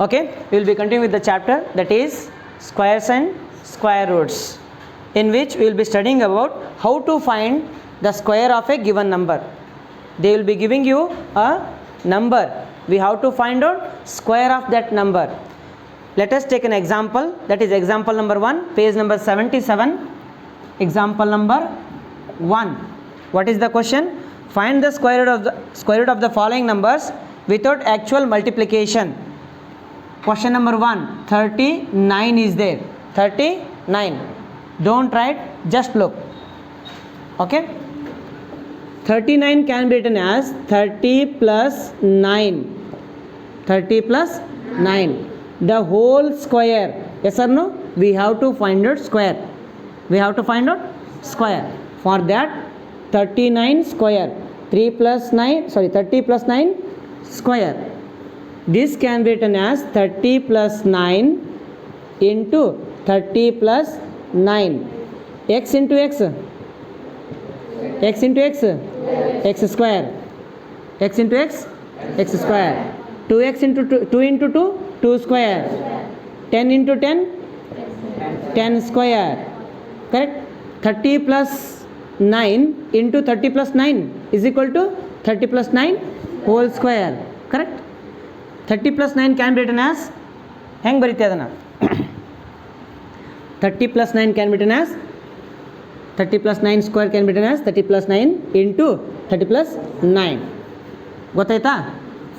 Okay, we will be continuing with the chapter that is squares and square roots, in which we will be studying about how to find the square of a given number. They will be giving you a number, we have to find out square of that number. Let us take an example, that is example number 1, page number 77. Example number 1. What is the question? Find the square root of the following numbers without actual multiplication. Question number 1, 39 is there. 39. Don't write, just look. Okay. 39 can be written as 30 plus 9. 30 plus 9. The whole square. Yes or no? We have to find out square. We have to find out square. For that, 39 square. 30 plus 9 square. This can be written as 30 plus 9 into 30 plus 9. X into x. X into x. X square. X into x. X square. 2x into 2 into 2. 2 square. 10 into 10. 10 square. Correct? 30 plus 9 into 30 plus 9 is equal to 30 plus 9 whole square. Correct? 30 plus 9 can be written as hang barite adana 30 plus 9 can be written as 30 plus 9 square can be written as 30 plus 9 into 30 plus 9. ಗೊತ್ತಾಯ್ತಾ?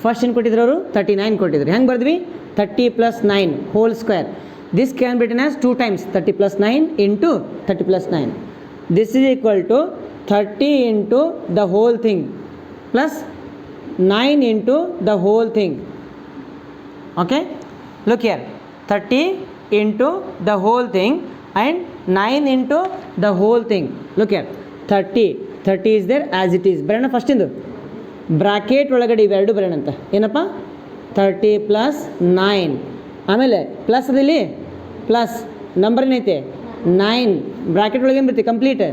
First ಏನು ಕೊಟ್ಟಿದ್ರು ಅವರು 39 ಕೊಟ್ಟಿದ್ರು. ಹೆಂಗೆ ಬರ್ದ್ವಿ? 30 plus 9 whole square. This can be written as 2 times 30 plus 9 into 30 plus 9. This is equal to 30 into the whole thing plus 9 into the whole thing. Okay, look here, 30 into the whole thing and 9 into the whole thing. Look here, 30 is there as it is. ಬರೋಣ first ಇಂದು bracket ಒಳಗಡೆ ಇವೆರಡು ಬರೋಣ ಅಂತ ಏನಪ್ಪ 30 plus 9 ಆಮೇಲೆ plus ಅದಿಲ್ಲಿ plus number ಏನೈತೆ 9 bracket ಒಳಗೆ ಏನು ಬರುತ್ತೆ ಕಂಪ್ಲೀಟ್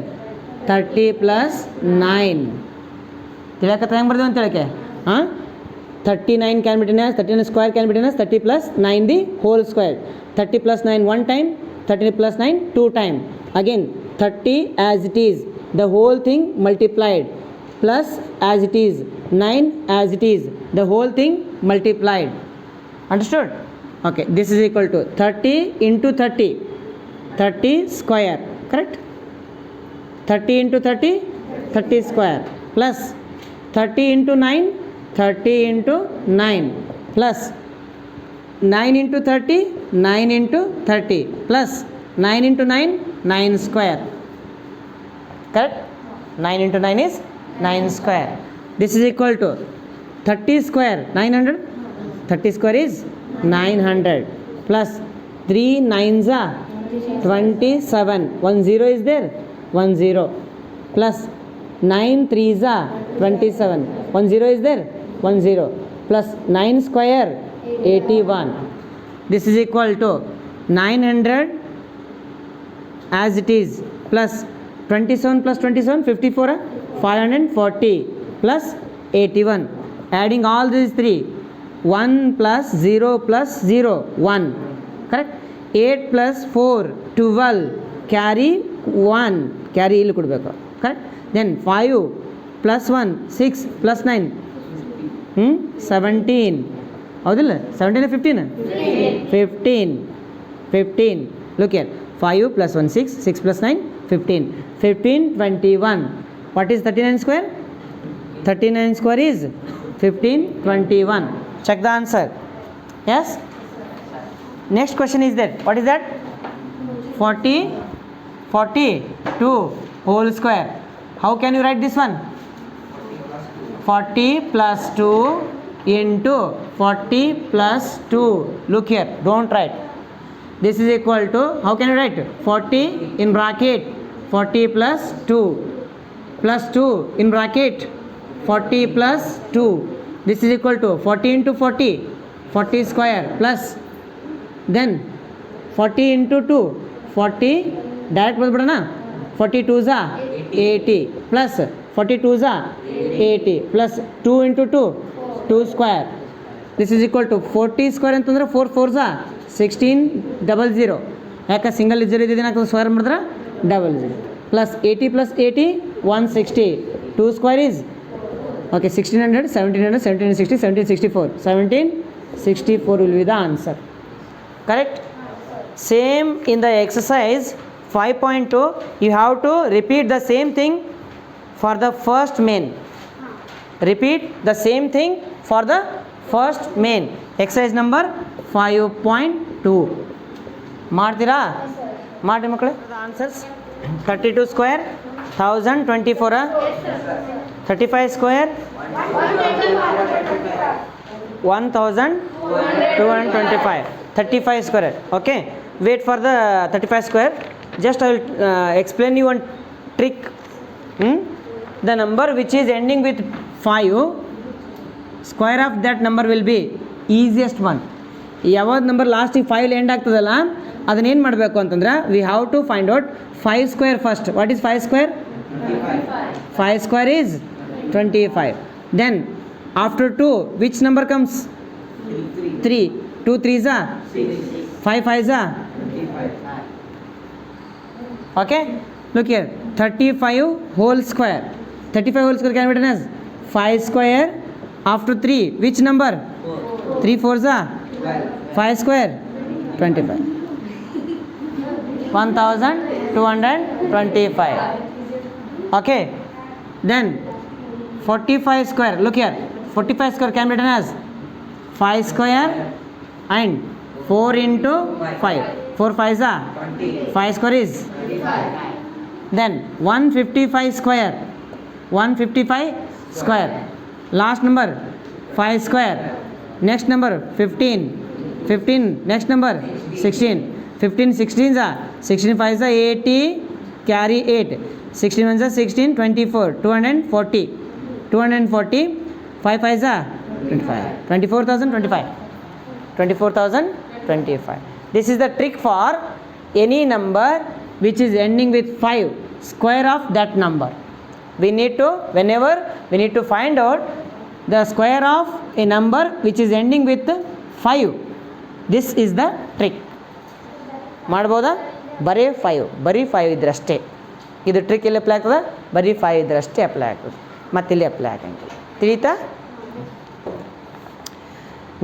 30 ಪ್ಲಸ್ 9 ತಿಳಿಯಕತ್ತ ಹೆಂಗೆ ಬರ್ತೀವಿ ಅಂತ ಹೇಳಕ್ಕೆ ಹಾಂ 39 can be written as 39 square can be written as 30 plus 9 the whole square. 30 plus 9 one time, 30 plus 9 two time. Again 30 as it is, the whole thing multiplied, plus as it is, 9 as it is, the whole thing multiplied. Understood? Okay, this is equal to 30 into 30, 30 square, correct? 30 into 30, 30 square, plus 30 into 9, 30 into 9 plus 9 into 30, 9 into 30 plus 9 into 9, 9 square. Correct? 9 into 9 is 9 square. This is equal to 30 square, 900. 30 square is 900 plus 3 9s are 27. 1 0 is there? 1 0 plus 9 3s are 27. 1 0 is there? 1 0 plus 9 square 81. This is equal to 900 as it is plus 27 plus 27 54 540 plus 81. Adding all these three, 1 plus 0 plus 0 1. Correct? 8 plus 4 12. Carry 1. Carry ಇಲ್ಲಿ ಕೊಡಬೇಕು. Correct? Then 5 plus 1 6 plus 9 17. ಹೌದಿಲ್ಲ 17 15 15. Look here, 5 plus 1 6 plus 9 15. 21. What is 39 square? 39 square is 21. Check the answer. Yes. Next question is that what is that? 42 whole square. How can you write this one? 40 plus 2 into 40 plus 2. Look here, don't write. This is equal to, how can you write? 40 in bracket 40 plus 2 plus 2 in bracket 40 plus 2. This is equal to 40 into 40, 40 square plus then 40 into 2, 40 direct ಬಂದ್ಬಿಡೋಣ 42s are 80 plus 42s are 80 plus 2 into 2, 2 square this is equal to 40 square ಅಂತಂದ್ರೆ 4 4 1600 ಯಾಕೆ single zero ಇದೇನಾಗ್ತದೆ square ಮಾಡಿದ್ರೆ 00 plus 80 160 2 square is okay 1600 1700 1760 1764 1764 will be the answer. Correct? Same in the exercise 5.2 you have to repeat the same thing for the first main. Repeat the same thing for the first main. Exercise number 5.2 ಮಾಡ್ತೀರಾ ಮಾಡಿ ಮಕ್ಕಳೇ. Answers 32 square 1024 35 square 1225 35 square. Okay, wait for the 35 square. Just I will explain you one trick. The number which is ending with 5, square of that number will be easiest one. ಯಾವ್ದು number ಲಾಸ್ಟಿಗೆ 5 end ಆಗ್ತದಲ್ಲ ಅದನ್ನೇನು ಮಾಡಬೇಕು ಅಂತಂದ್ರೆ we have to find out 5 square first. What is 5 square? 5 square is 25. Then after 2 which number comes? 3. 2 3s are 5 5s are. Okay, look here, 35 whole square. 35 whole square can be written as 5 square after 3 which number? 3 4s are 5 square 25 1225. Okay, then 45 square. Look here, 45 square can be written as 5 square and 4 into 5. 4 5s are 5 square is 25. Then 155 square. 155 square. Last number 5 square. Next number 15. 15. Next number 16. 15 16s are 16 5s are 80. Carry 8. 16 1s are 16 24 240. 240 5 5s are 25. 24,025. 24,025. This is the trick for any number which is ending with 5. Square of that number. We need to, whenever we need to find out the square of a number which is ending with 5. This is the trick. ಮಾಡ್ಬೋದಾ? ಬರೀ 5 ಇದ್ರಷ್ಟೇ ಇದು trick ಎಲ್ಲಿ apply ಆಗ್ತದೆ? ಬರೀ 5 ಇದ್ರಷ್ಟೇ apply ಆಗ್ತದೆ, ಮತ್ತಿಲ್ಲಿ apply ಆಗಂಗಿಲ್ಲ. ತಿಳಿತಾ?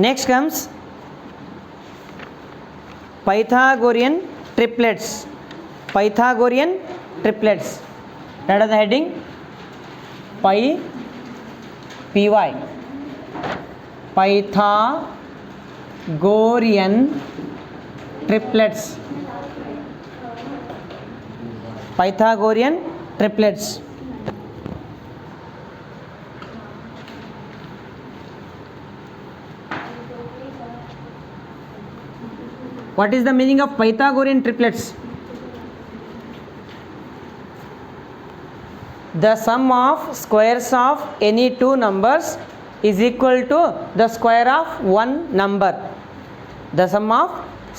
Next comes Pythagorean triplets. Pythagorean triplets. That is the heading. Py Pythagorean triplets. Pythagorean triplets. What is the meaning of Pythagorean triplets? The sum of squares of any two numbers is equal to the square of one number. The sum of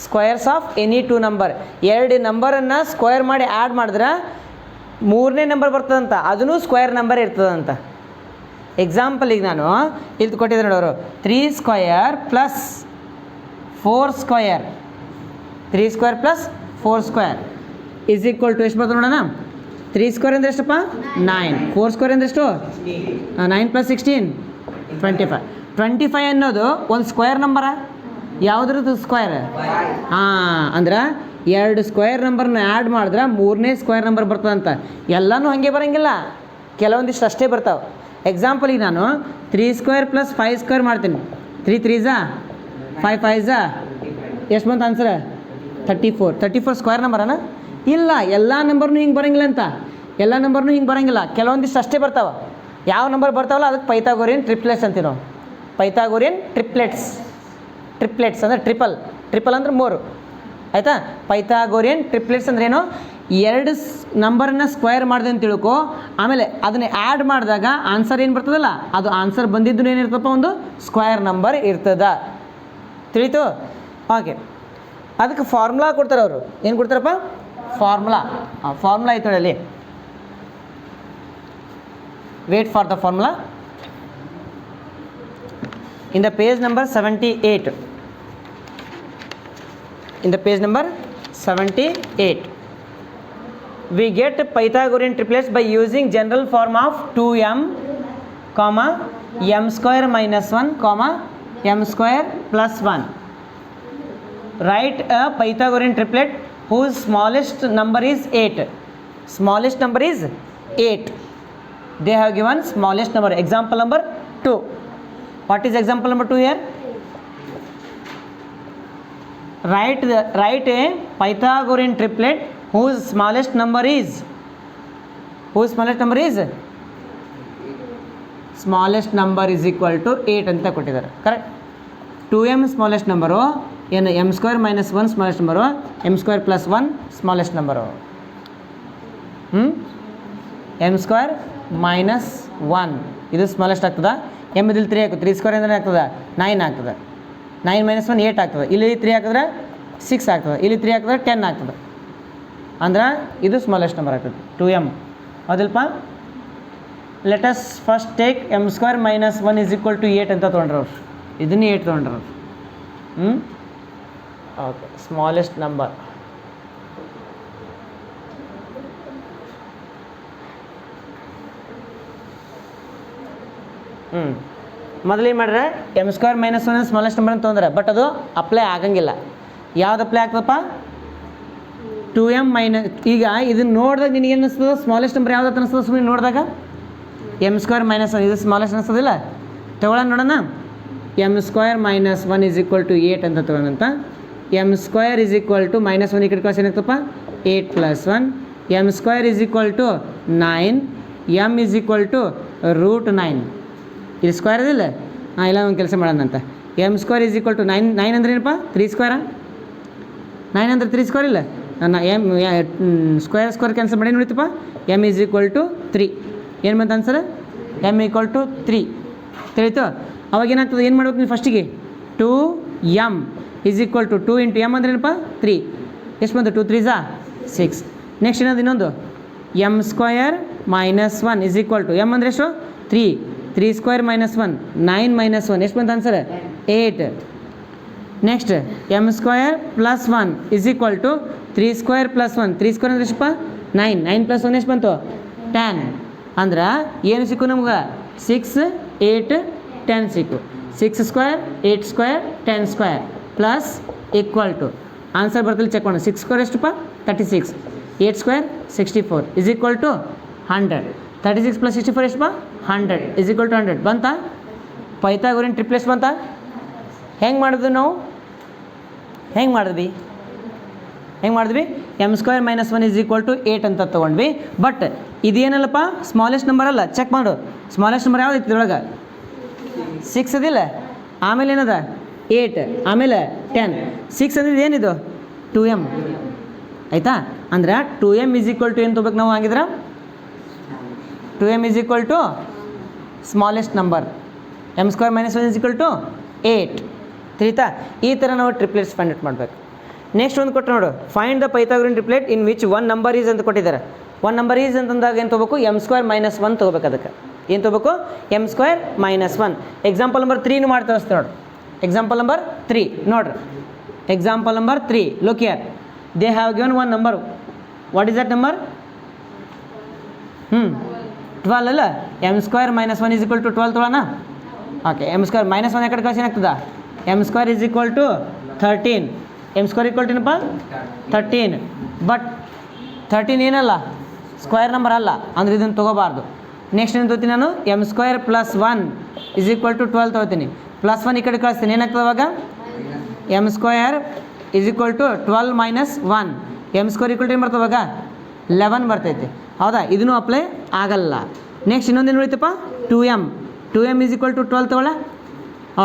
squares of any two number. ಎರಡು ನಂಬರನ್ನು square ಮಾಡಿ add ಮಾಡಿದ್ರೆ ಮೂರನೇ number ಬರ್ತದಂತ, ಅದೂ square number ಇರ್ತದಂತ. ಎಕ್ಸಾಂಪಲಿಗೆ ನಾನು ಇಲ್ಲಿ ಕೊಟ್ಟಿದ್ದೆ ನೋಡೋರು 3 square plus 4 square. 3 square plus 4 square is equal to ಎಷ್ಟು ಬರ್ತದೆ ನೋಡೋಣ? 3 ಸ್ಕ್ವೇರ್ ಅಂದರೆ ಎಷ್ಟಪ್ಪ? 9. 4 ಸ್ಕ್ವೇರ್ ಅಂದರೆ ಎಷ್ಟು? 9 + 16 25. 25 ಅನ್ನೋದು ಒಂದು ಸ್ಕ್ವೇರ್ ನಂಬರ? ಯಾವುದ್ರದ್ದು ಸ್ಕ್ವೇರ್? ಹಾಂ, ಅಂದ್ರೆ ಎರಡು ಸ್ಕ್ವೇರ್ ನಂಬರ್ನ ಆ್ಯಡ್ ಮಾಡಿದ್ರೆ ಮೂರನೇ ಸ್ಕ್ವೇರ್ ನಂಬರ್ ಬರ್ತದಂತ. ಎಲ್ಲನೂ ಹಾಗೆ ಬರೋಂಗಿಲ್ಲ, ಕೆಲವೊಂದಿಷ್ಟು ಅಷ್ಟೇ ಬರ್ತಾವೆ. ಎಕ್ಸಾಂಪಲಿಗೆ ನಾನು 3 ಸ್ಕ್ವೇರ್ ಪ್ಲಸ್ 5 ಸ್ಕ್ವೇರ್ ಮಾಡ್ತೀನಿ. 3 3s 5 5s ಎಷ್ಟು ಬಂತು ಆನ್ಸರ್? 34. 34 ಸ್ಕ್ವೇರ್ ನಂಬರನ? ಇಲ್ಲ, ಎಲ್ಲ ನಂಬರ್ನೂ ಹಿಂಗೆ ಬರೋಂಗಿಲ್ಲ ಅಂತ. ಎಲ್ಲ ನಂಬರ್ನೂ ಹಿಂಗೆ ಬರೋಂಗಿಲ್ಲ, ಕೆಲವೊಂದಿಷ್ಟು ಅಷ್ಟೇ ಬರ್ತಾವೆ. ಯಾವ ನಂಬರ್ ಬರ್ತಾವಲ್ಲ ಅದಕ್ಕೆ ಪೈಥಾಗೋರಿಯನ್ ಟ್ರಿಪ್ಲೆಟ್ಸ್ ಅಂತೀವಿ ನಾವು. ಪೈಥಾಗೋರಿಯನ್ ಟ್ರಿಪ್ಲೆಟ್ಸ್. ಟ್ರಿಪ್ಲೆಟ್ಸ್ ಅಂದರೆ ಟ್ರಿಪಲ್ ಅಂದರೆ 3, ಆಯಿತಾ? ಪೈಥಾಗೋರಿಯನ್ ಟ್ರಿಪ್ಲೆಟ್ಸ್ ಅಂದ್ರೇನು? ಎರಡು ನಂಬರನ್ನು ಸ್ಕ್ವೇರ್ ಮಾಡಿದೆ ಅಂತ ತಿಳ್ಕೊ, ಆಮೇಲೆ ಅದನ್ನು ಆ್ಯಡ್ ಮಾಡಿದಾಗ ಆನ್ಸರ್ ಏನು ಬರ್ತದಲ್ಲ, ಅದು ಆನ್ಸರ್ ಬಂದಿದ್ದು ಏನಿರ್ತಪ್ಪ, ಒಂದು ಸ್ಕ್ವೇರ್ ನಂಬರ್ ಇರ್ತದ. ತಿಳಿತು? ಓಕೆ, ಅದಕ್ಕೆ ಫಾರ್ಮುಲಾ ಕೊಡ್ತಾರೆ ಅವರು. ಏನು ಕೊಡ್ತಾರಪ್ಪ? ಫಾರ್ಮುಲಾ. ಫಾರ್ಮುಲಾ ಐತೆ ನೋಡಿ ಅಲ್ಲಿ. Wait for the formula. In the page number 78, in the page number 78, we get Pythagorean triplets by using general form of 2m, comma m square minus 1, comma m square plus 1. Write a Pythagorean triplet whose smallest number is 8. Smallest number is 8. They have given smallest number. Example number 2. What is example number 2 here? Write a Pythagorean triplet whose smallest number is smallest number is equal to 8 ಅಂತ ಕೊಟ್ಟಿದ್ದಾರೆ. Correct. 2m smallest number, ಏನು m square minus 1 smallest number, m square plus 1 smallest number. m square minus 1 ಇದು smallest ಆಗ್ತದೆ. m ಇದ್ರಲ್ಲಿ 3 ಆಗ್ತದೆ, 3 square ಅಂದರೆ ಆಗ್ತದೆ 9 ಆಗ್ತದೆ. 9 ಮೈನಸ್ 1 8 ಆಗ್ತದೆ. ಇಲ್ಲಿ 3 ಹಾಕಿದ್ರೆ 6 ಆಗ್ತದೆ. ಇಲ್ಲಿ 3 ಹಾಕಿದ್ರೆ 10 ಆಗ್ತದೆ. ಅಂದ್ರೆ ಇದು ಸ್ಮಾಲೆಸ್ಟ್ ನಂಬರ್ ಆಗ್ತದೆ 2m. ಹೌದಲ್ಪ. Let us first take m square minus 1 is equal to 8 ಅಂತ ತೊಗೊಂಡ್ರು ಅವ್ರು. ಇದನ್ನೇ 8 ತೊಗೊಂಡ್ರು ಅವ್ರು. Okay, smallest number. ಮೊದಲು ಏನು ಮಾಡ್ರೆ m square minus 1 smallest number ಅಂತ ತೊಗೊಂಡ್ರೆ, ಬಟ್ ಅದು ಅಪ್ಲೈ ಆಗಂಗಿಲ್ಲ. ಯಾವ್ದು ಅಪ್ಲೈ ಆಗ್ತದಪ್ಪ? 2m minus. ಈಗ ಇದನ್ನು ನೋಡಿದಾಗ ನಿನಗೆ ಏನು ಅನಿಸ್ತದೆ? ಸ್ಮಾಲೆಸ್ಟ್ ನಂಬರ್ ಯಾವ್ದು ಅನಿಸ್ತದೆ? ಸುಮ್ಮನೆ ನೋಡಿದಾಗ m ಸ್ಕ್ವೇರ್ ಮೈನಸ್ 1 ಇದು ಸ್ಮಾಲೆಸ್ಟ್ ಅನಿಸ್ತದಿಲ್ಲ. ತಗೊಳ್ಳೋಣ ನೋಡೋಣ. m square minus 1 is equal to 8 ಅಂತ ತೊಗೊಳಂತ. m square is equal to minus 1 ಈ ಕಡೆ ಕ್ಲಾಸ್ ಏನಾಗ್ತಪ್ಪ? 8 plus 1. m square is equal to 9. m is equal to root 9. ಇದು ಸ್ಕ್ವೇರ್ ಅದಿಲ್ಲ. ಇಲ್ಲ ಒಂದು ಕೆಲಸ ಮಾಡೋಣ ಅಂತ. m square is equal to 9. 9 ಅಂದ್ರೆ ಏನಪ್ಪ? 3 ಸ್ಕ್ವೇರ. 9 ಅಂದ್ರೆ 3 ಸ್ಕ್ವೇರ್ ಇಲ್ಲ. m ಸ್ಕ್ವೇರ್ ಕ್ಯಾನ್ಸಲ್ ಮಾಡಿ ನೋಡಿತಪ್ಪ. m is equal to 3. ಏನು ಬಂತ ಆನ್ಸರ್? m equal to 3. ತಿಳಿತು? ಅವಾಗ ಏನಾಗ್ತದೆ? ಏನು ಮಾಡ್ಬೇಕು ನೀವು ಫಸ್ಟಿಗೆ? 2m is equal to 2 into m ಅಂದ್ರೆ ಏನಪ್ಪ? 3. ಎಷ್ಟು ಬಂತು? 2 3 6. ನೆಕ್ಸ್ಟ್ ಏನದು? ಇನ್ನೊಂದು m square minus 1 is equal to m ಅಂದರೆ ಎಷ್ಟು? 3. 3 ಸ್ಕ್ವೇರ್ ಮೈನಸ್ 1 9 ಮೈನಸ್ 1 ಎಷ್ಟು ಬಂತು answer? 8. Next m square plus 1 is equal to 3 square plus 1. 3 square ಅಂದರೆ ಎಷ್ಟಪ್ಪ? 9. 9 ಪ್ಲಸ್ 1 ಎಷ್ಟು ಬಂತು? 10. ಅಂದ್ರೆ ಏನು ಸಿಕ್ಕು ನಮ್ಗೆ? 6 8 10 ಸಿಕ್ಕು. 6 square 8 square 10 square plus equal to answer ಬರ್ತಲ್ಲಿ ಚೆಕ್ ಮಾಡೋಣ. 6 ಸ್ಕ್ವೇರ್ ಎಷ್ಟಪ್ಪ? 36. 8 square 64 is equal to 100. 36 plus 64 ಎಷ್ಟಪ್ಪ? 100 ಇಸ್ ಈಕ್ವಲ್ ಟು 100 ಬಂತಾ? ಪೈಥಾಗೋರಿಯನ್ ಟ್ರಿಪ್ಲೆಟ್ಸ್ ಬಂತಾ? ಹೆಂಗೆ ಮಾಡಿದ್ವಿ ನಾವು? ಹೆಂಗೆ ಮಾಡಿದ್ವಿ m square minus 1 is equal to 8 ಅಂತ ತೊಗೊಂಡ್ವಿ. ಬಟ್ ಇದೇನಲ್ಲಪ್ಪ? ಸ್ಮಾಲೆಸ್ಟ್ ನಂಬರ್ ಅಲ್ಲ. ಚೆಕ್ ಮಾಡು. ಸ್ಮಾಲೆಸ್ಟ್ ನಂಬರ್ ಯಾವ್ದು ಐತಿ ಇದ್ರೊಳಗೆ? 6 ಅದಿಲ್ಲ. ಆಮೇಲೆ ಏನದ? 8. ಆಮೇಲೆ 10. 6 ಅಂದ್ರೆ ಏನಿದು? 2m. ಆಯಿತಾ? ಅಂದ್ರೆ 2m ಇಸ್ ಈಕ್ವಲ್ ಟು ಏನು ತೊಗೋಬೇಕು ನಾವು? ಹಾಗಿದ್ರೆ 2m is equal to smallest number. m square minus 1 is equal to 8. ತಿಳಿತಾ? ಈ ಥರ ನಾವು ಟ್ರಿಪ್ಲೆಟ್ಸ್ ಫೈಂಡ್ ಔಟ್ ಮಾಡಬೇಕು. ನೆಕ್ಸ್ಟ್ ಒಂದು ಕೊಟ್ಟು ನೋಡು. Find the Pythagorean triplet in which 1 number is ಅಂತ ಕೊಟ್ಟಿದ್ದಾರೆ. 1 ನಂಬರ್ ಈಸ್ ಅಂತಂದಾಗ ಏನು ತೊಗೋಬೇಕು? m ಸ್ಕ್ವೇರ್ ಮೈನಸ್ 1 ತೊಗೋಬೇಕು. ಅದಕ್ಕೆ ಏನು ತೊಗೋಬೇಕು? m square minus 1. Example number 3 ಮಾಡಿ ತೋರಿಸ್ತೀವಿ ನೋಡು. ಎಕ್ಸಾಂಪಲ್ ನಂಬರ್ 3 ನೋಡ್ರಿ. Example number 3 look here. They have given 1 number. What is that number? 12 ಅಲ್ಲ. m square minus 1 is equal to 12 ತೊಗೊಳ್ಳೋಣ. ಓಕೆ, m ಸ್ಕ್ವೇರ್ ಮೈನಸ್ 1 ಕಡೆ ಕಳಿಸಿ ಏನಾಗ್ತದ? m square is equal to 13. m square equal to ಏನಪ್ಪ? 13. But 13 ಏನಲ್ಲ? Square number ಅಲ್ಲ. ಅಂದರೆ ಇದನ್ನು ತೊಗೋಬಾರ್ದು. ನೆಕ್ಸ್ಟ್ ಏನು ತೊಗೋತೀನಿ ನಾನು? m square plus 1 is equal to 12 ತೊಗೋತೀನಿ. ಪ್ಲಸ್ 1 ಈ ಕಡೆ ಕಳಿಸ್ತೀನಿ. ಏನಾಗ್ತದೆ ಅವಾಗ? m square is equal to 12 minus 1. m square equal to ಏನು ಬರ್ತದೆ ಅವಾಗ? 11 ಬರ್ತೈತೆ. ಹೌದಾ? ಇದನ್ನು ಅಪ್ಲೈ ಆಗಲ್ಲ. ನೆಕ್ಸ್ಟ್ ಇನ್ನೊಂದೇನು ಉಳಿತಪ್ಪ? 2m ಇಸ್ ಈಕ್ವಲ್ ಟು 12 ತೊಗೊಳ್ಳ.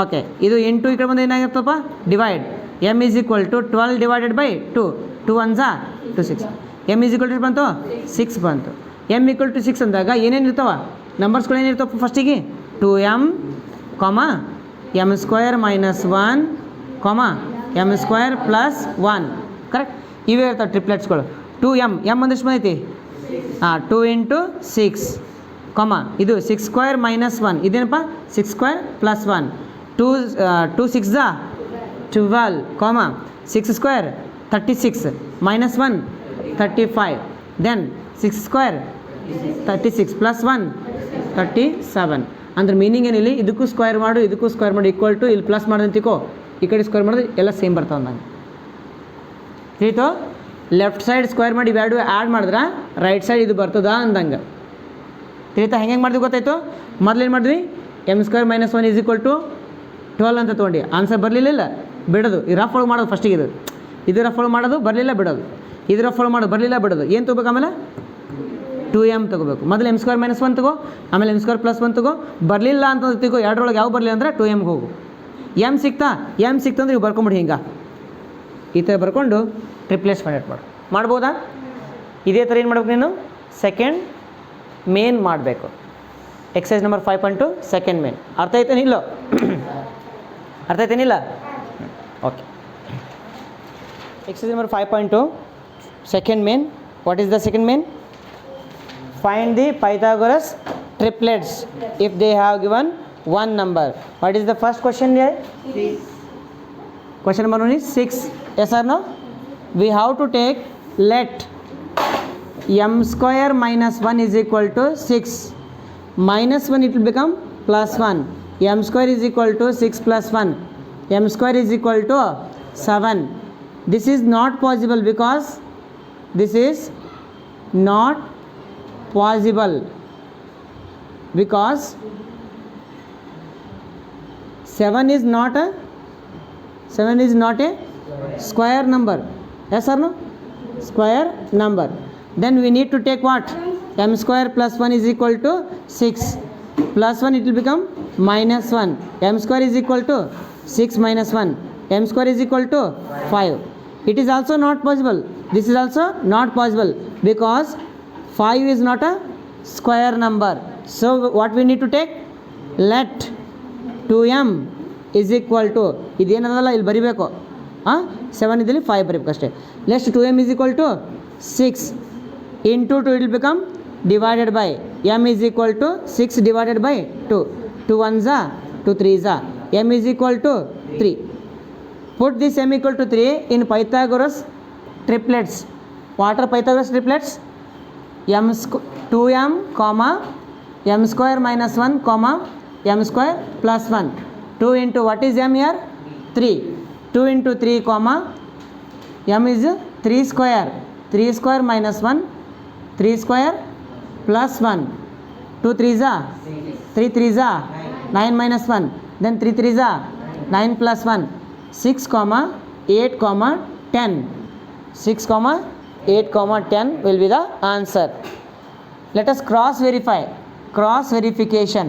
ಓಕೆ, ಇದು ಇಂಟು ಈ ಕಡೆ ಬಂದು ಏನಾಗಿರ್ತಪ್ಪ? Divide. m is equal to 12 divided by 2. 2 1 2 6. m is equal to ಬಂತು? 6 ಬಂತು. m ಈಕ್ವಲ್ ಟು 6 ಅಂದಾಗ ಏನೇನು ಇರ್ತಾವ? ನಂಬರ್ಸ್ಗಳು ಏನಿರ್ತಾವ ಫಸ್ಟಿಗೆ? 2m, m square minus 1, m square plus 1. Correct? ಇವೇ ಇರ್ತಾವೆ ಟ್ರಿಪ್ಲೆಟ್ಸ್ಗಳು. 2m. m ಅಂದ್ರೆ ಎಷ್ಟು ಬಂದೈತಿ? 2 ಇಂಟು 6, ಇದು 6 ಸ್ಕ್ವೇರ್ ಮೈನಸ್ 1. ಇದೇನಪ್ಪ? 6 square plus 1. 2 6 12 comma 6 square 36 minus 1 35, then 6 square 36 plus 1 37. ಅಂದ್ರೆ ಮೀನಿಂಗ್ ಏನಿಲ್ಲ, ಇದಕ್ಕೂ ಸ್ಕ್ವೇರ್ ಮಾಡು ಇದಕ್ಕೂ ಸ್ಕ್ವೇರ್ ಮಾಡು ಈಕ್ವಲ್ ಟು ಇಲ್ಲಿ ಪ್ಲಸ್ ಮಾಡೋದಂತಿಕೋ ಈ ಕಡೆ ಸ್ಕ್ವೇರ್ ಮಾಡಿದ್ರೆ ಎಲ್ಲ ಸೇಮ್ ಬರ್ತಾವೆ ಅಂದಂಗೆ ತಿಳಿತು. ಲೆಫ್ಟ್ ಸೈಡ್ ಸ್ಕ್ವೇರ್ ಮಾಡಿ ಇವೆರಡು ಆ್ಯಡ್ ಮಾಡಿದ್ರೆ ರೈಟ್ ಸೈಡ್ ಇದು ಬರ್ತದ ಅಂದಂಗೆ ತಿಳಿತಾ. ಹೆಂಗೆ ಮಾಡಿದ್ವಿ ಗೊತ್ತಾಯ್ತು. ಮೊದಲು ಏನು ಮಾಡಿದ್ವಿ, m square minus 1 is equal to 12 ಅಂತ ತೊಗೊಂಡು ಆನ್ಸರ್ ಬರಲಿಲ್ಲ ಬಿಡೋದು. ಈ ರಫ್ ಒಳಗೆ ಮಾಡೋದು ಫಸ್ಟಿಗೆ ಇದು ರಫ್ ಒಳಗೆ ಮಾಡೋದು ಬರಲಿಲ್ಲ ಬಿಡೋದು, ಇದು ರಫ್ ಒಳಗೆ ಮಾಡೋದು ಬರಲಿಲ್ಲ ಬಿಡೋದು. ಏನು ತೊಗೋಬೇಕು ಆಮೇಲೆ 2m ತೊಗೋಬೇಕು. ಮೊದಲು ಎಮ್ ಸ್ಕ್ವೇರ್ ಮೈನಸ್ 1 ತಗೋ, ಆಮೇಲೆ ಎಮ್ ಸ್ಕ್ವೇರ್ ಪ್ಲಸ್ 1 ತಗೋ. ಬರಲಿಲ್ಲ ಅಂತ ತಿಳ್ಕೊ, ಎರಡರೊಳಗೆ ಯಾವ ಬರಲಿಲ್ಲ ಅಂದರೆ 2mಗೆ ಹೋಗು. ಎಮ್ ಸಿಕ್ತಂದ್ರೆ ಇವು ಬರ್ಕೊಂಬಿಡಿ ಹಿಂಗೆ ಈ ಥರ ಬರ್ಕೊಂಡು ರಿಪ್ಲೇಸ್ ಮಾಡ್ಬೋದಾ. ಇದೇ ಥರ ಏನು ಮಾಡ್ಬೇಕು ನೀನು, ಸೆಕೆಂಡ್ ಮೇನ್ ಮಾಡಬೇಕು. Exercise number 5.2 second main. ಅರ್ಥ ಆಯ್ತೇನಿಲ್ಲ okay. Exercise number 5.2 second main. What is the second main? Find the Pythagoras triplets if they have given one number. What is the first question here? 6. Question number 1 is 6. Yes or no? We have to take let m square minus 1 is equal to 6. Minus 1 it will become plus 1. M square is equal to 6 plus 1. M square is equal to 7. This is not possible because this is not possible because 7 is not a square number. Yes or no? Square number. Then we need to take what? M square plus 1 is equal to 6 plus 1 it will become minus 1. M square is equal to 6 minus 1. M square is equal to 5. It is also not possible. This is also not possible because 5 is not a square number. So what we need to take? Let 2m is equal to, ಇದೇನದಲ್ಲ ಇಲ್ಲಿ ಬರಿಬೇಕು 7 ಇದ್ದಲ್ಲಿ 5 ಬರೀಬೇಕು ಅಷ್ಟೇ. Let 2m is equal to 6 into 2 it will become divided by m is equal to 6 divided by 2. 2 1s are 2 3s are m is equal to 3. Put this m equal to 3 in Pythagoras triplets. What are Pythagoras triplets? 2m comma m square minus 1 comma m square plus 1. 2 into what is m here? 3. 2 into 3 comma m is 3 square. 3 square minus 1. 3 square plus 1. 2 3s are 3 3s are 9 minus 1. Then 3 3s are 9 plus 1. 6 comma 8 comma 10. 6 comma 8 comma 10 will be the answer. Let us cross verify. Cross verification.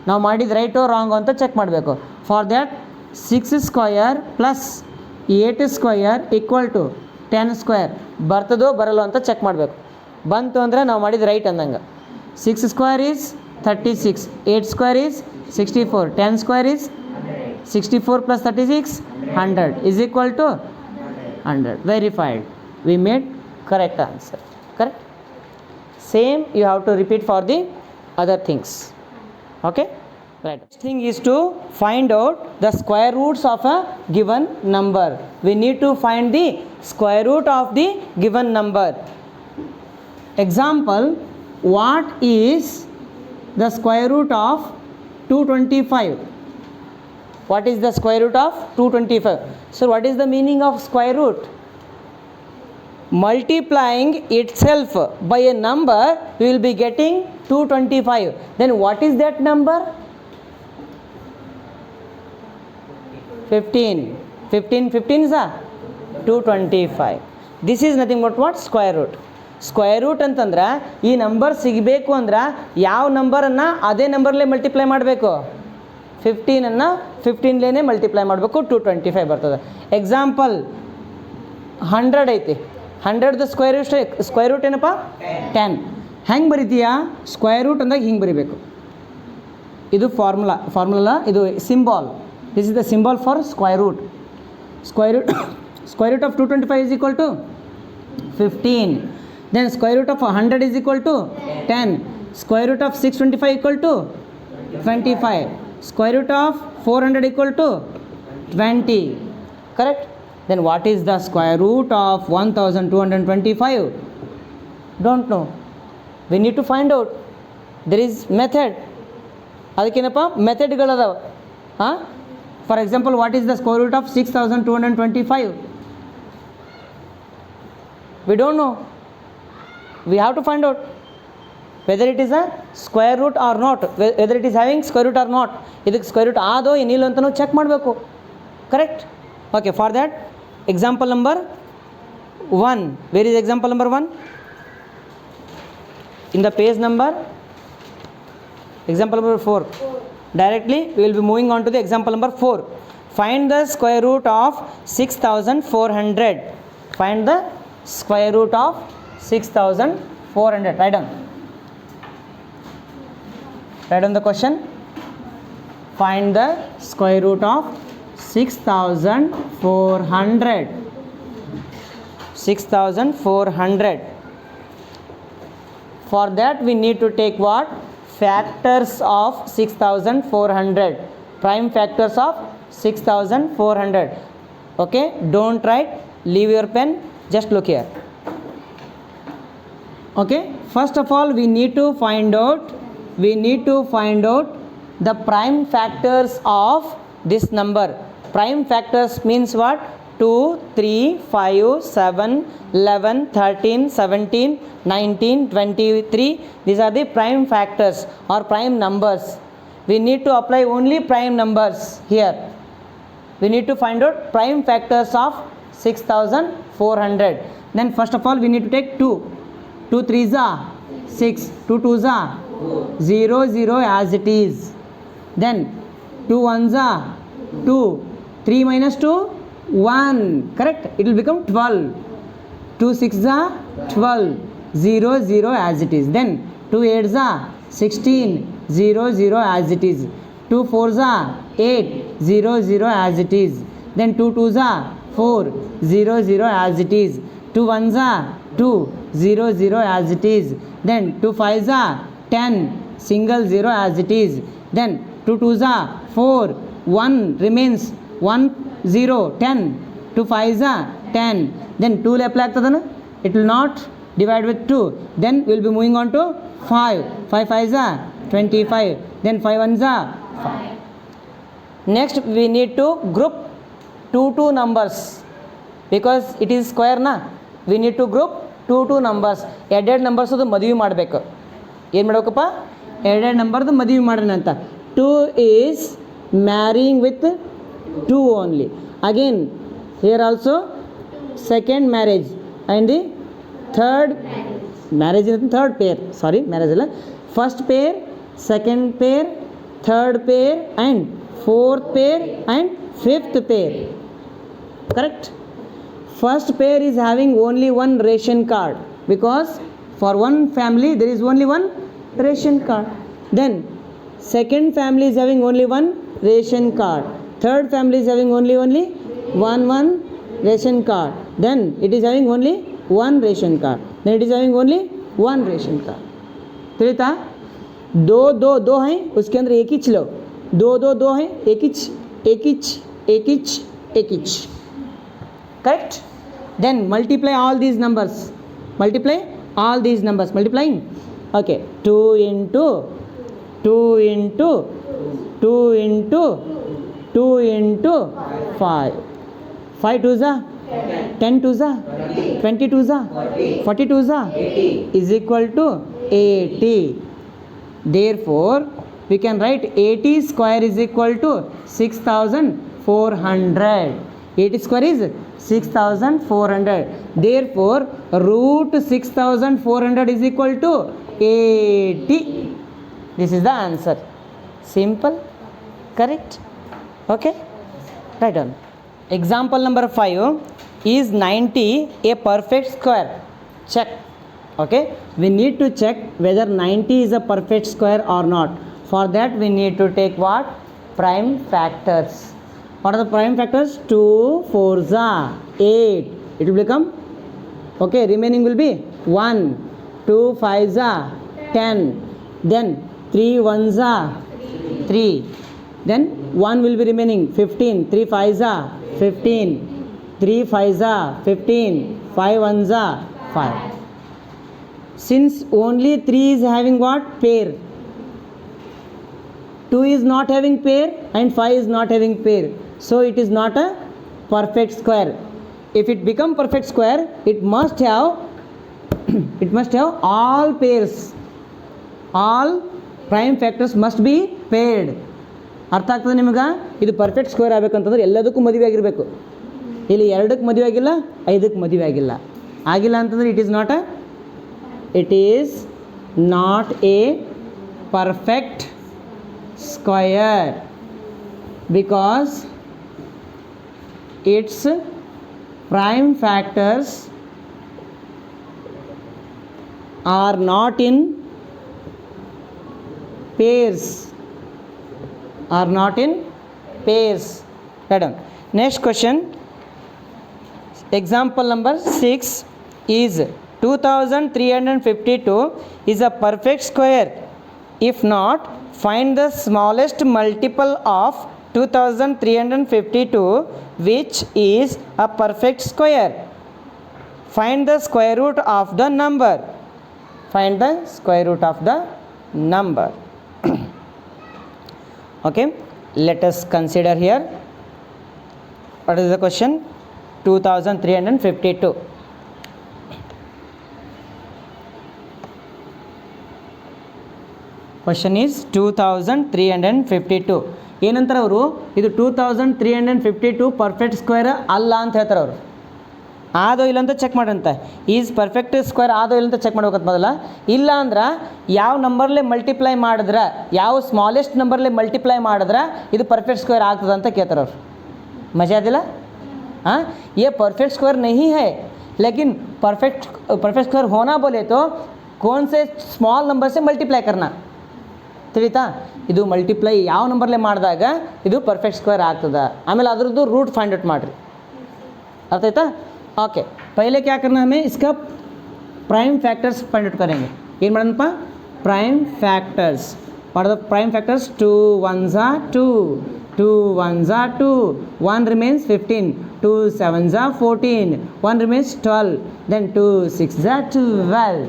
ನಾವು ಮಾಡಿದ ರೈಟೋ ರಾಂಗೋ ಅಂತ check ಮಾಡಬೇಕು. For that 6 square plus 8 square equal to 10 square ಬರ್ತದೋ ಬರಲ್ಲೋ ಅಂತ check ಮಾಡಬೇಕು. ಬಂತು ಅಂದರೆ ನಾವು ಮಾಡಿದ ರೈಟ್ ಅಂದಂಗೆ. 6 square is 36, 8 square is 64, 10 square is 64 plus 36 100 is equal to 100. Verified. We made correct answer. Correct? Same you have to repeat for the other things. Okay? Right. Next thing is to find out the square roots of a given number. We need to find the square root of the given number. Example, what is the square root of 225? What is the square root of 225? So what is the meaning of square root? Multiplying itself by a number, we will be getting 225. Then what is that number? 15. 15 is 225. This is nothing but what? Square root. Square root ಅಂತಂದ್ರೆ ಈ number ಸಿಗಬೇಕು ಅಂದ್ರೆ ಯಾವ ನಂಬರನ್ನು ಅದೇ ನಂಬರ್ಲೇ multiply ಮಾಡಬೇಕು. 15 15ಲೇನೆ multiply ಮಾಡಬೇಕು. 225 ಬರ್ತದೆ. ಎಕ್ಸಾಂಪಲ್ 100 ಐತಿ. 100ದ ಸ್ಕ್ವೇರ್ ರೂಟ್ ಏನಪ್ಪ? 10. ಹೆಂಗೆ ಬರಿತೀಯಾ? ಸ್ಕ್ವೇರ್ ರೂಟ್ ಅಂದಾಗ ಹಿಂಗೆ ಬರಿಬೇಕು. ಇದು ಫಾರ್ಮುಲಾ ಇದು symbol. This is the symbol for square root. Square root of 225 is equal to 15. Then square root of 100 is equal to 10. Square root of 625 equal to 25. square root of 400 equal to 20, correct? Then what is the square root of 1225? Don't know. We need to find out. There is method. ಅದಕ್ಕೇನಪ್ಪ ಮೆಥಡ್ಗಳದಾವ. For example, what is the square root of 6225? We don't know. We have to find out whether it is a square root or not, whether it is having square root or not. ಇದಕ್ಕೆ square root ಆದೋ ಏನಿಲ್ಲ ಅಂತ ನಾವು check ಮಾಡಬೇಕು, correct? Okay, for that example number 1. Where is example number 1? In the page number, example number 4. Directly we will be moving on to the example number 4. Find the square root of 6400. Find the square root of 6400. Write down. Write down the question. Find the square root of 6400. 6400. For that we need to take what? Factors of 6400. Prime factors of 6400. Okay, don't write, leave your pen, just look here. Okay, first of all we need to find out the prime factors of this number. Prime factors means what? 2, 3, 5, 7, 11, 13, 17, 19, 23. These are the prime factors or prime numbers. We need to apply only prime numbers here. We need to find out prime factors of 6400. Then first of all we need to take 2. 2 3s are 6, 2 2s are 0 0 as it is. Then 2 1s are 2, 3 minus 2 1, correct? It will become 12. 2 6s are 12, 0 0 as it is. Then 2 8s are 16, 0 0 as it is. 2 4s are 8, 0 0 as it is. Then 2 2s are 4, 0 0 as it is. 2 1s are 2, 0 0 as it is. Then 2 5s are 10, single 0 as it is. Then 2 2s are 4, 1 remains, 1 0 10. 2 5s are 10. Then 2 left ಆಗ್ತದನ, it will not divide with 2. Then we will be moving on to 5. 5 5s are 25. Then 5 1s are 5. Next we need to group 2 numbers because it is square na. We need to group 2 numbers. ಎರಡೆರಡು numbers ಅದು ಮದುವೆ ಮಾಡಬೇಕು. ಏನು ಮಾಡಬೇಕಪ್ಪ? ಎರಡೆರಡು ನಂಬರ್ದು ಮದುವೆ ಮಾಡೋಣ ಅಂತ. 2 is marrying with 2 only. Again here also second marriage and the third marriage is the third pair. Sorry, marriage alla. First pair, second pair, third pair and fourth pair and fifth pair. Correct? First pair is having only one ration card because for one family there is only one ration card. Then second family is having only one ration card. Third family is having only one ration card. Then it is having only one ration card. Then it is having only one ration card. ತಿಳಿತಾ? दो दो दो हैं, उसके अंदर एक inch लो. दो दो दो हैं, एक इंच एक इंच एक इंच एक inch. Correct? Then multiply all these numbers. Multiply all these numbers. Multiplying. Okay. 2 into 2 into 2 into 2 into 5. 5 2s are 10 2s are 20 2s are 40 2s are is equal to 80. Therefore we can write 80 square is equal to 6400. 80 square is 6400. Therefore root 6400 is equal to 80. This is the answer. Simple, correct? Okay, write down. Example number 5. Is 90 a perfect square? Check. Okay, we need to check whether 90 is a perfect square or not. For that we need to take what? Prime factors. What are the prime factors? 2 4s are 8. It will become, okay, remaining will be 1. 2 5s are 10. Then 3 1s are 3. then 1 will be remaining 15, 3 5s are 15, 3 5s are 15, 5 1s are 5. Since only 3 is having what? Pair. 2 is not having pair and 5 is not having pair. So it is not a perfect square. If it become perfect square, it must have all pairs. All prime factors must be paired. ಅರ್ಥ ಆಗ್ತದೆ ನಿಮಗೆ? ಇದು perfect square ಆಗಬೇಕಂತಂದ್ರೆ ಎಲ್ಲದಕ್ಕೂ ಮದುವೆ ಆಗಿರಬೇಕು. ಇಲ್ಲಿ 2ಕ್ಕೆ ಮದುವೆ ಆಗಿಲ್ಲ, 5ಕ್ಕೆ ಮದುವೆ ಆಗಿಲ್ಲ. ಆಗಿಲ್ಲ ಅಂತಂದ್ರೆ it is not a perfect square because its prime factors are not in pairs. Right on. Next question, example number 6 is 2352 is a perfect square. If not, find the smallest multiple of 2352 which is a perfect square. Find the square root of the number. Okay, let us consider here. What is the question? 2352. Question is 2352. ಏನಂತಾರೆ ಅವರು? ಇದು 2352 perfect square ಅಲ್ಲ ಅಂತ ಹೇಳ್ತಾರೆ ಅವರು. ಆದೋ ಇಲ್ಲ ಅಂತ check ಮಾಡಂತೆ. Is perfect square ಆದೋ ಇಲ್ಲ ಅಂತ ಚೆಕ್ ಮಾಡ್ಬೇಕಂತ ಮೊದಲ. ಇಲ್ಲ ಅಂದ್ರೆ ಯಾವ ನಂಬರ್ಲೆ ಮಲ್ಟಿಪ್ಲೈ ಮಾಡಿದ್ರೆ, ಯಾವ ಸ್ಮಾಲೆಸ್ಟ್ ನಂಬರ್ಲೆ ಮಲ್ಟಿಪ್ಲೈ ಮಾಡಿದ್ರೆ ಇದು ಪರ್ಫೆಕ್ಟ್ ಸ್ಕ್ವೇರ್ ಆಗ್ತದೆ ಅಂತ ಕೇಳ್ತಾರೆ ಅವ್ರು. ಮಜಾ ಆದಿಲ್ಲ? हाँ, ये परफेक्ट स्क्वायर नहीं है, लेकिन परफेक्ट स्क्वायर होना बोले तो कौन से स्मॉल नंबर से मल्टीप्लाई करना. ತಿಳಿತಾ? ಇದು ಮಲ್ಟಿಪ್ಲೈ ಯಾವ ನಂಬರ್ಲೆ ಮಾಡಿದಾಗ ಇದು ಪರ್ಫೆಕ್ಟ್ ಸ್ಕ್ವೇರ್ ಆಗ್ತದೆ. ಆಮೇಲೆ ಅದರದ್ದು रूट फाइंड आउट ಮಾಡಿರಿ. अर्थ आयता? ओके, पहले क्या करना हमें, इसका प्राइम फैक्टर्स फाइंड आउट करेंगे. ಏನು ಮಾಡೋಣಪ್ಪ? Prime factors. what are the prime factors? 2 1s are 2, 2 1s are 2, 1 remains 15, 2 7s are 14, 1 remains 12, then 2 6s are 12.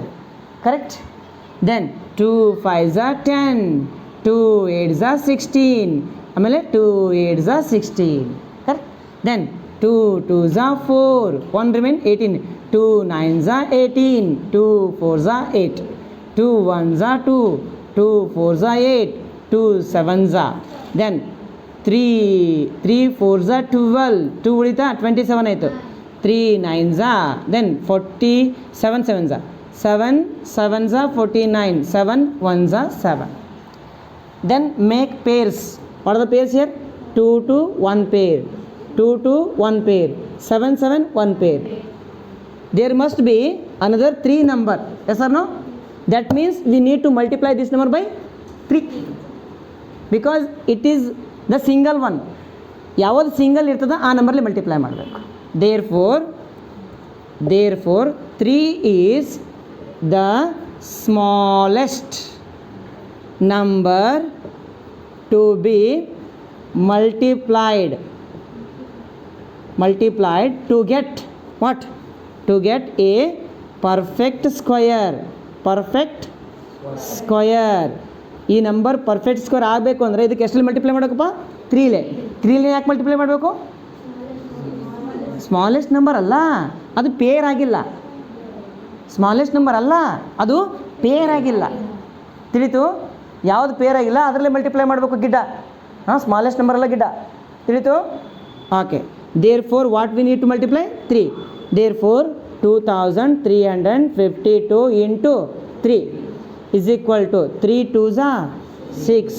Correct? Then 2 5s are 10, 2 8s are 16, ಆಮೇಲೆ 2 8s are 16. Correct? Then 2 2s are 4, 1 remain 18, 2 9s are 18, 2 4s are 8, 2 1s are 2, 2 4s are 8, 2 7s are, then 3 4s are 12, 2 ಉಳಿತಾ 27 ಆಯಿತು, 3 9s are, then 47 7s are, 7 7s are 49, 7 1s are 7. Then make pairs. What are the pairs here? 2 to 1 pair, 2 to 1 pair, 7 7 1 pair. There must be another 3 number. Yes or no? That means we need to multiply this number by 3 because it is the single one. ಯಾವುದು single ಇರ್ತದೆ ಆ ನಂಬರ್ಲಿ multiply ಮಾಡಬೇಕು. therefore 3 is the smallest number to be multiplied to get what? To get a perfect square. ಈ number perfect square ಆಗಬೇಕು ಅಂದರೆ ಇದಕ್ಕೆ ಎಷ್ಟಲ್ಲಿ multiply ಮಾಡಬೇಕಪ್ಪ? 3ಲೆ ಯಾಕೆ ಮಲ್ಟಿಪ್ಲೈ ಮಾಡಬೇಕು? ಸ್ಮಾಲೆಸ್ಟ್ ನಂಬರ್ ಅಲ್ಲ, ಅದು ಪೇರ್ ಆಗಿಲ್ಲ. ಸ್ಮಾಲೆಸ್ಟ್ ನಂಬರ್ ಅಲ್ಲ, ಅದು ಪೇರ್ ಆಗಿಲ್ಲ. ತಿಳಿತು? ಯಾವುದು ಪೇರ್ ಆಗಿಲ್ಲ ಅದರಲ್ಲೇ ಮಲ್ಟಿಪ್ಲೈ ಮಾಡಬೇಕು ಗಿಡ್ಡ. ಹಾಂ, ಸ್ಮಾಲೆಸ್ಟ್ ನಂಬರ್ ಅಲ್ಲ ಗಿಡ್ಡ. ತಿಳಿತು? Okay. therefore what we need to multiply? 3. therefore 2352 into 3 is equal to 3 2s are 6,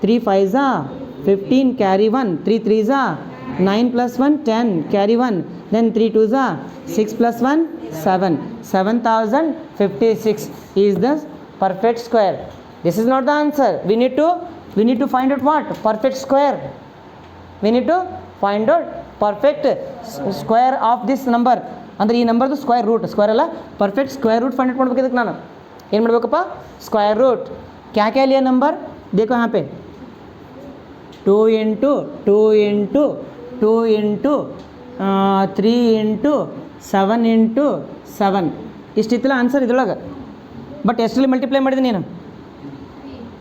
3 5s are 15, carry 1, 3 3s are 9 plus 1 10, carry 1, then 3 2s are 6 plus 1 7, 7056 is the perfect square. This is not the answer. We need to find out what? Perfect square. We need to find out perfect square of this number. ಅಂದರೆ ಈ ನಂಬರ್ದು square ಅಲ್ಲ, perfect square root find out ಮಾಡ್ಬೇಕು. ಇದಕ್ಕೆ ನಾನು ಏನು ಮಾಡಬೇಕಪ್ಪ? Square root. ಕ್ಯಾ ಲಿಯಾ ನಂಬರ್? देखो यहाँ पे 2 into 2 into 2 into 3 into 7 into 7 ಇಷ್ಟಿತ್ತಲ್ಲ ಆನ್ಸರ್ ಇದ್ರೊಳಗೆ. ಬಟ್ ಎಷ್ಟರಲ್ಲಿ ಮಲ್ಟಿಪ್ಲೈ ಮಾಡಿದೆ ನೀನು?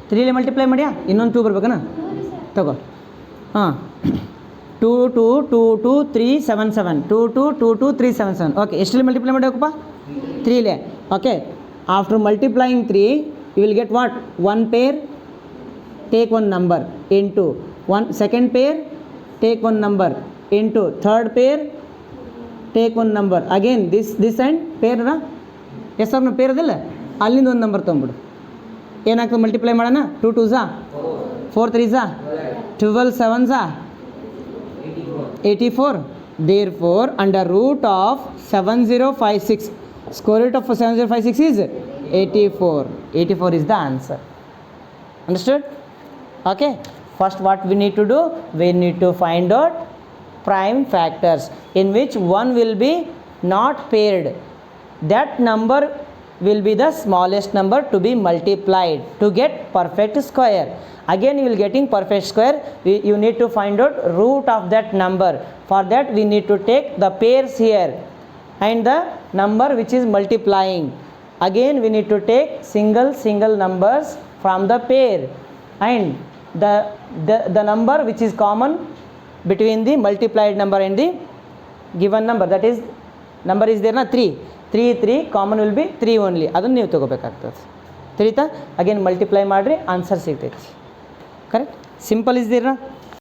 3ಲಿ ಮಲ್ಟಿಪ್ಲೈ ಮಾಡ್ಯಾ? ಇನ್ನೊಂದು 2 ಬರ್ಬೇಕನ? ತಗೋ ಹಾಂ 2 2 2 2 3 7 7 2 2 2 2 3 7 7 ಓಕೆ. ಎಷ್ಟರಲ್ಲಿ ಮಲ್ಟಿಪ್ಲೈ ಮಾಡಬೇಕಪ್ಪ? 3ಲೇ. Okay, after multiplying 3 you will get what? 1 pair, take one number into one second pair, take one number into third pair, take one number again this and pair ra yes or no pair ಅದಲ್ಲ ಅಲ್ಲಿಂದ ಒಂದು number ತೊಗೊಂಬಿಡು. ಏನಾಗ್ತದೆ multiply ಮಾಡೋಣ? 2 2 Jha 4 3 Jha 12 7 Jha 84. Therefore under root of 7056 square root of 7056 is 84. 84 is the answer. Understood? Okay, first what we need to do, we need to find out prime factors in which one will be not paired. That number will be the smallest number to be multiplied to get perfect square. Again you will getting perfect square, you need to find out root of that number. For that we need to take the pairs here and the number which is multiplying. Again we need to take single numbers from the pair and the number which is common between the multiplied number and the given number, that is number is there na 3 common will be 3 only. ಅದನ್ನು ನೀವು ತಗೋಬೇಕಾಗ್ತದೆ. ತಿಳಿತಾ? Again multiply ಮಾಡಿರಿ answer ಸಿಗ್ತೈತಿ. Correct? Simple is there ನಾ?